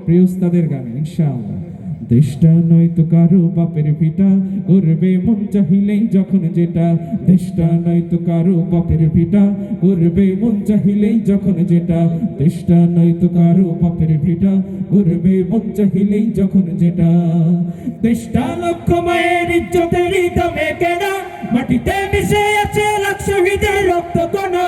প্রিয় উস্তাদের গানে ইনশাআল্লাহ। দেশটা নয়তো কারো বাপের ভিটা, করবে মন চাহিলেই যখন যেটা। দেশটা নয়তো কারো বাপের ভিটা, করবে মন চাহিলেই যখন যেটা। দেশটা নয়তো কারো বাপের ভিটা, করবে মন চাহিলেই যখন যেটা। দেশটা লক্ষ মায়ের ইজ্জতের দামে কেনা, মাটিতে মিশে আছে লাখ শহীদের রক্ত কণা।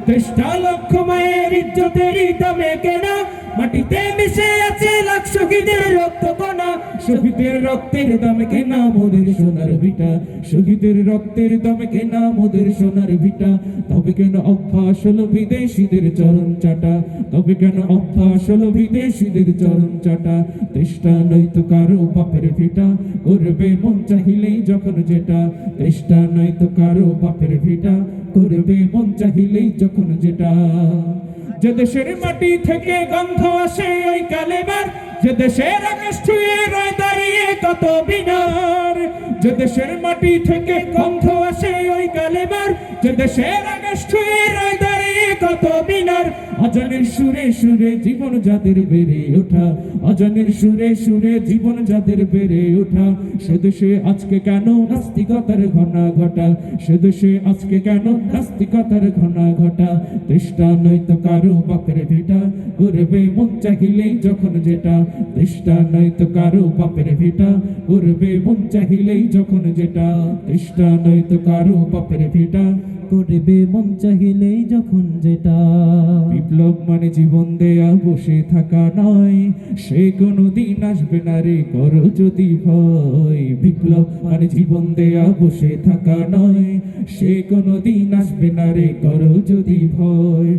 দেশটা লক্ষ মায়ের ইজ্জতের দামে কেনা, মাটিতে মিশে আছে লাখ শহীদের রক্ত কণা। শহীদের রক্তের দামে কেনা মোদের সোনার ভিটা, শহীদের রক্তের দামে কেনা মোদের সোনার ভিটা। তবে কেন অভ্যাস হলো বিদেশিদের চরণ চাটা, তবে কেন অভ্যাস হলো বিদেশিদের চরণ চাটা। দেশটা নয়তো কারো বাপের ভিটা, করবে মন চাহিলেই যখন যেটা। দেশটা নয়তো কারো বাপের ভিটা, করবে মন চাহিলেই যখন যেটা। যে দেশের মাটি থেকে গন্ধ আসে ওই কালেমার, যে দেশের আকাশ ছুঁয়ে রয় দাঁড়িয়ে কত বিনার। যে দেশের মাটি থেকে গন্ধ আসে ওই কালেমার, যে দেশের আকাশ ছুঁয়ে রয় দাঁড়িয়ে কত বিনার। আজানের সুরে সুরে জীবন যাদের বেড়ে ওঠা, আজানের সুরে সুরে জীবন যাদের বেড়ে ওঠা। সে দেশে আজকে কেন নাস্তিকতার ঘনা ঘটা, সে দেশে আজকে কেন নাস্তিকতার ঘনা ঘটা। দেশটা নয়তো কারো বাপের ভিটা, করবে মন চাহিলেই যখন যেটা। দেশটা নয়তো কারো বাপের ভিটা, করবে মন চাহিলেই যখন যেটা। দেশটা নয়তো কারো বাপের ভিটা, করবে মন চাহিলেই যখন যেটা। বিপ্লব মানে জীবন দেয়া বসে থাকা নয়, সে কোনো দিন আসবে না রে করো যদি ভয়। বিপ্লব মানে জীবন দেয়া বসে থাকা নয়, সে কোনো দিন আসবে না রে করো যদি ভয়।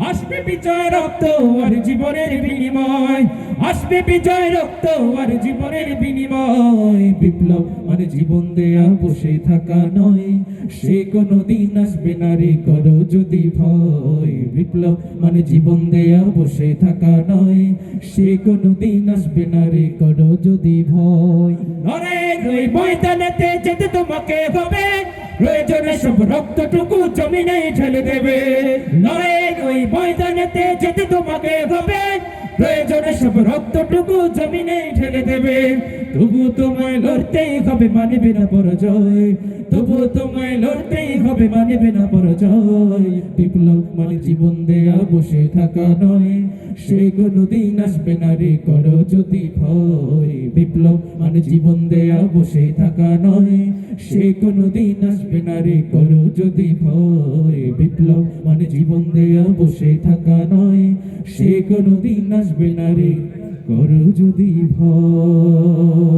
আসবে বিজয় রক্ত আর জীবনের বিনিময়, আসবে বিজয় রক্ত আর জীবনের বিনিময়। বিপ্লব মানে জীবন দেয়া বসে থাকা নয়, সে কোনো দিন আসবে না রে করো যদি ভয়। বিপ্লব মানে জীবন দেয়া বসে থাকা নয়, সে কোনো দিন আসবে না রে করো যদি ভয়। লড়াইয়ের ওই ময়দানেতে যেতে তোমাকে হবে, প্রয়োজনে সব রক্তটুকু জমিনে ঢেলে দেবে। লড়াইয়ের ওই ময়দানেতে যেতে তোমাকে হবে, প্রয়োজনে সব রক্তটুকু জমিনে ঢেলে দেবে। তবু তোমায় লড়তেই হবে, মানবে না পরাজয়। তবু তোমায় লড়তেই হবে, মানবে না পরাজয়। বিপ্লব মানে জীবন দেয়া বসে থাকা নয়, সে কোনো দিন আসবে না রে করো যদি ভয়। বিপ্লব মানে জীবন দেয়া বসে থাকা নয়, সে কোনো দিন আসবে না রে করো যদি ভয়। বিপ্লব মানে জীবন দেয়া বসে থাকা নয়, সে কোনো দিন আসবে না রে করো যদি ভয়।